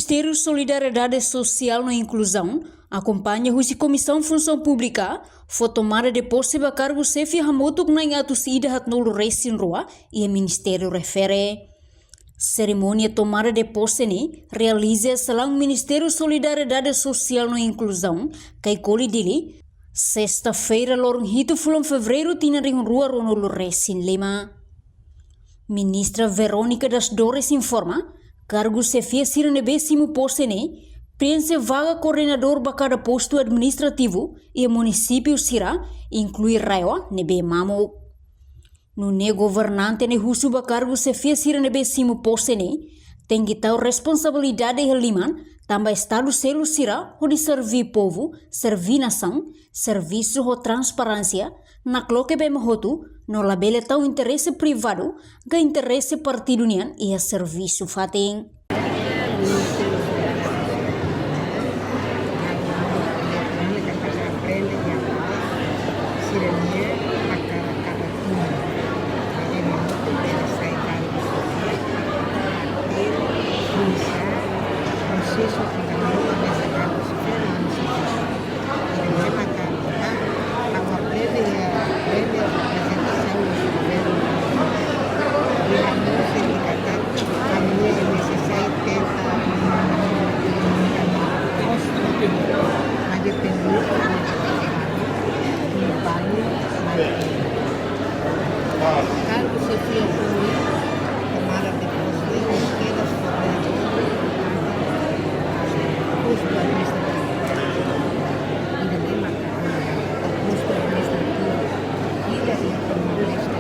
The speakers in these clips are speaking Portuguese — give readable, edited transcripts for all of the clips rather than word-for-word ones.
Ministério Solidariedade Social e Inclusão acompanha a Comissão Função Pública foi tomada de posse do cargo chefe Hamotuk na atos ida hatnolo resin roa e o Ministério refere. Cerimônia tomada de posse realiza selang Ministério Solidariedade Social e Inclusão que colhe dele sexta-feira lorong hito fulam fevereiro tina ring rua ronolo resin lima. Ministra Verônica das Dores informa cargo chefe siranebe simu posse preenche vaga coordenador para cada posto administrativo e o município Sira inclui Raio nebe mamo. No governante ne husu ba cargo chefe siranebe simu posse tem que tal responsabilidade heliman também estado selo Sira onde servir povo, servir nação, serviço ou transparência na cloque bem hotu no labele tau interesse privado ga interesse partido nian e a serviço fating. Cargo chefe tomada de posse de esquerdas posto administrativo e de posto administrativo e da comunidade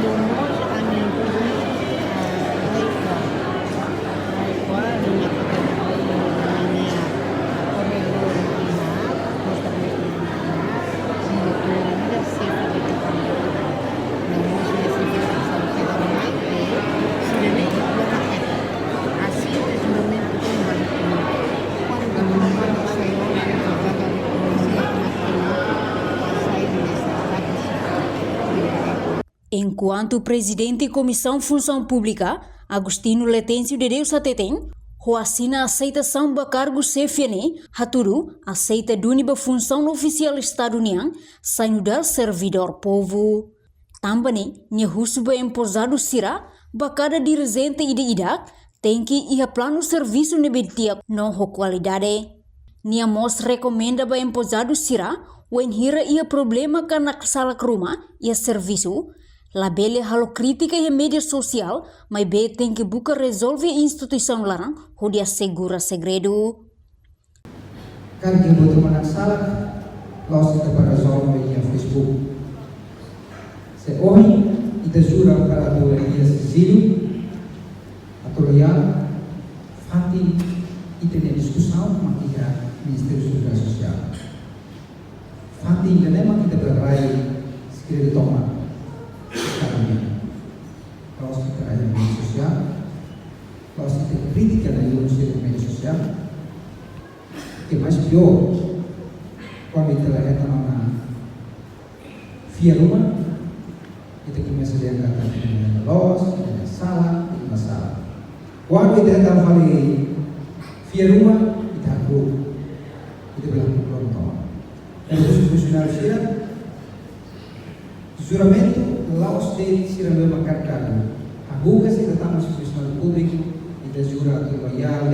vamos Enquanto o presidente da Comissão Função Pública, Agostinho Letêncio de Deus Atetém, assina a aceitação do cargo chefe, Haturu aceita a função oficial estadunidense, saindo do servidor povo. Também, Nhehusuba emposado Sira, cada dirigente e de IDAC, tem que ir a plano serviço nebetia não qualidade. Niamos recomenda ba emposado Sira, o enhira ia problema karena sala rumah ia serviço, labele halo crítica e mídia social, mas be tem que buscar resolver instituição larang, onde assegura segredo. Kan que botou uma sala, nós para resolver via Facebook. Se hoje ita jura para a dia Cecílio, a Toroiá, Fati e tem discussão com o Ministério da Seguridade Social. Fati ainda nem kita berai segredo tomar. Nós temos a mídia social, nós temos crítica da mídia social, que é mais pior quando ela entra na via rumah, kita começa a lihat na loja, na sala, na sala. Quando kita entra na via rumah, kita hago, kita bilang pronto. Dan os funcionários chegam, juramento laos dele se não é carregado. A Google se trata de funcionário público e da jura loyal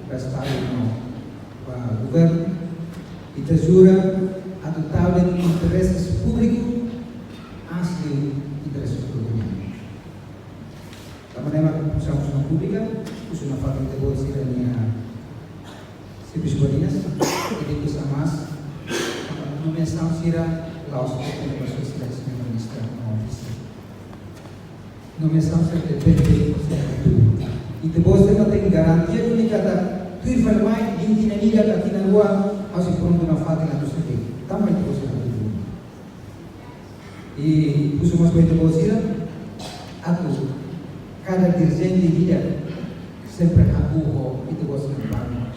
para estar no governo e da jura adotar interesses públicos antes de interesses públicos. Da maneira que a função pública, isso não faz muito bom se biscolinhas e depois a mais a nomeação será laos dele para suas nomeação depende e depois ela tem garantia que cada tu enfermagem de dinâmica aqui na rua harus pronto na fata na tu sete. Também tu você na tu. E puso mas baita bolsira, atu cada dirigente de vida sempre aku itu bos na.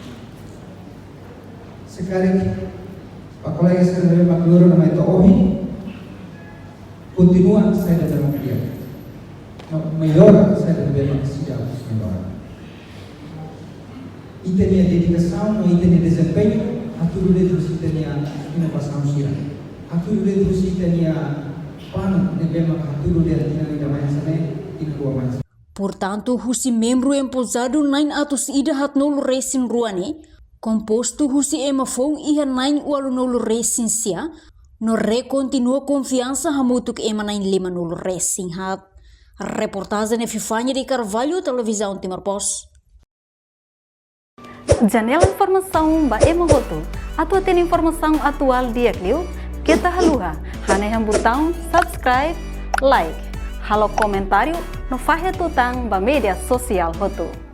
Sekarang Pak kolega sekalian Pak Loro nama itu Ohi continua saya dalam dia melhora saya dalam sidang melhora e tinha dedicação e tinha desempenho a tudo dentro si tinha inovação sira a tudo dentro si tinha plano de bem a tudo dentro tinha mais sana tinha dua mais. Portanto, husi membro emposado nain atus ida hat nolo resin ruane composto husi emafong iha nain ualu nolo resin sia no recontinua confiança hamutuk ema nain lima nolo resin hat. Reportagem Fifanya de Carvalho, Televisão Timor Post. Janela informação ba ema hoto. Atua tem informação atual dia kliu. Kita haluha. Hane yang botão subscribe, like. Halo comentário no fahe tutang ba media sosial hoto.